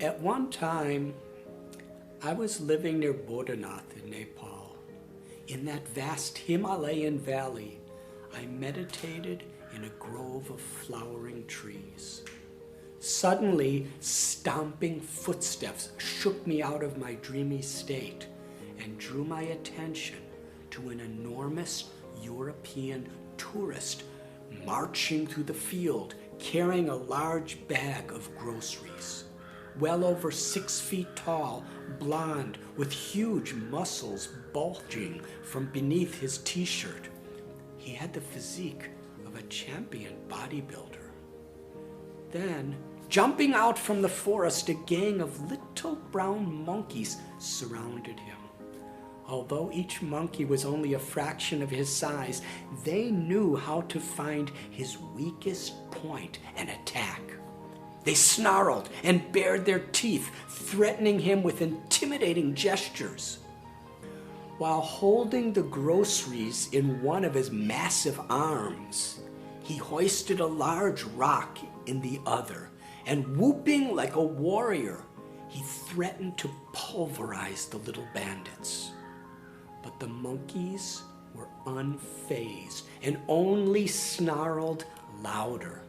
At one time, I was living near Radhanath in Nepal. In that vast Himalayan valley, I meditated in a grove of flowering trees. Suddenly, stomping footsteps shook me out of my dreamy state and drew my attention to an enormous European tourist marching through the field carrying a large bag of groceries. Well over 6 feet tall, blond, with huge muscles bulging from beneath his t-shirt. He had the physique of a champion bodybuilder. Then, jumping out from the forest, a gang of little brown monkeys surrounded him. Although each monkey was only a fraction of his size, they knew how to find his weakest point and attack. They snarled and bared their teeth, threatening him with intimidating gestures. While holding the groceries in one of his massive arms, he hoisted a large rock in the other, and whooping like a warrior, he threatened to pulverize the little bandits. But the monkeys were unfazed and only snarled louder.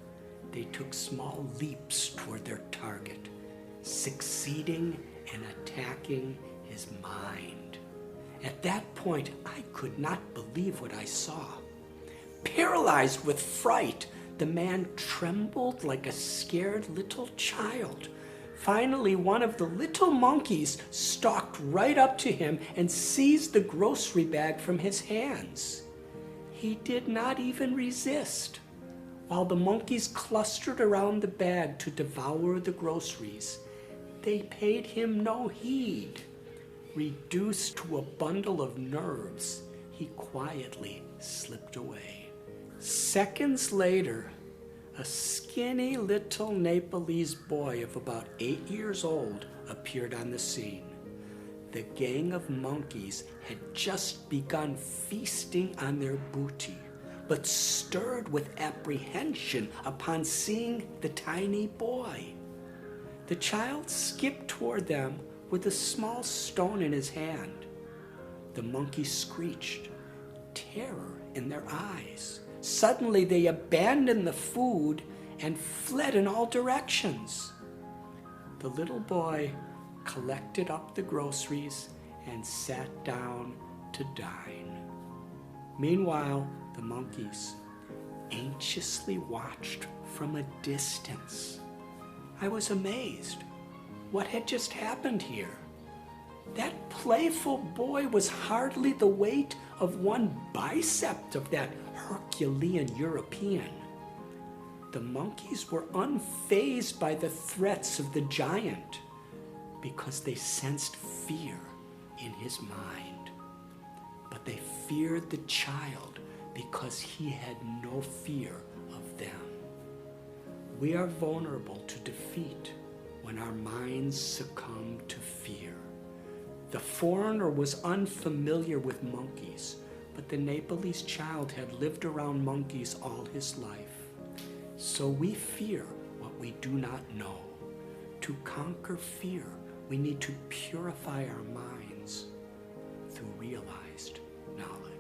They took small leaps toward their target, succeeding in attacking his mind. At that point, I could not believe what I saw. Paralyzed with fright, the man trembled like a scared little child. Finally, one of the little monkeys stalked right up to him and seized the grocery bag from his hands. He did not even resist. While the monkeys clustered around the bag to devour the groceries, they paid him no heed. Reduced to a bundle of nerves, he quietly slipped away. Seconds later, a skinny little Nepalese boy of about 8 years old appeared on the scene. The gang of monkeys had just begun feasting on their booty, but stirred with apprehension upon seeing the tiny boy. The child skipped toward them with a small stone in his hand. The monkeys screeched, terror in their eyes. Suddenly they abandoned the food and fled in all directions. The little boy collected up the groceries and sat down to dine. Meanwhile, the monkeys anxiously watched from a distance. I was amazed. What had just happened here? That playful boy was hardly the weight of one bicep of that Herculean European. The monkeys were unfazed by the threats of the giant because they sensed fear in his mind. But they feared the child because he had no fear of them. We are vulnerable to defeat when our minds succumb to fear. The foreigner was unfamiliar with monkeys, but the Nepalese child had lived around monkeys all his life. So we fear what we do not know. To conquer fear, we need to purify our minds through realized knowledge.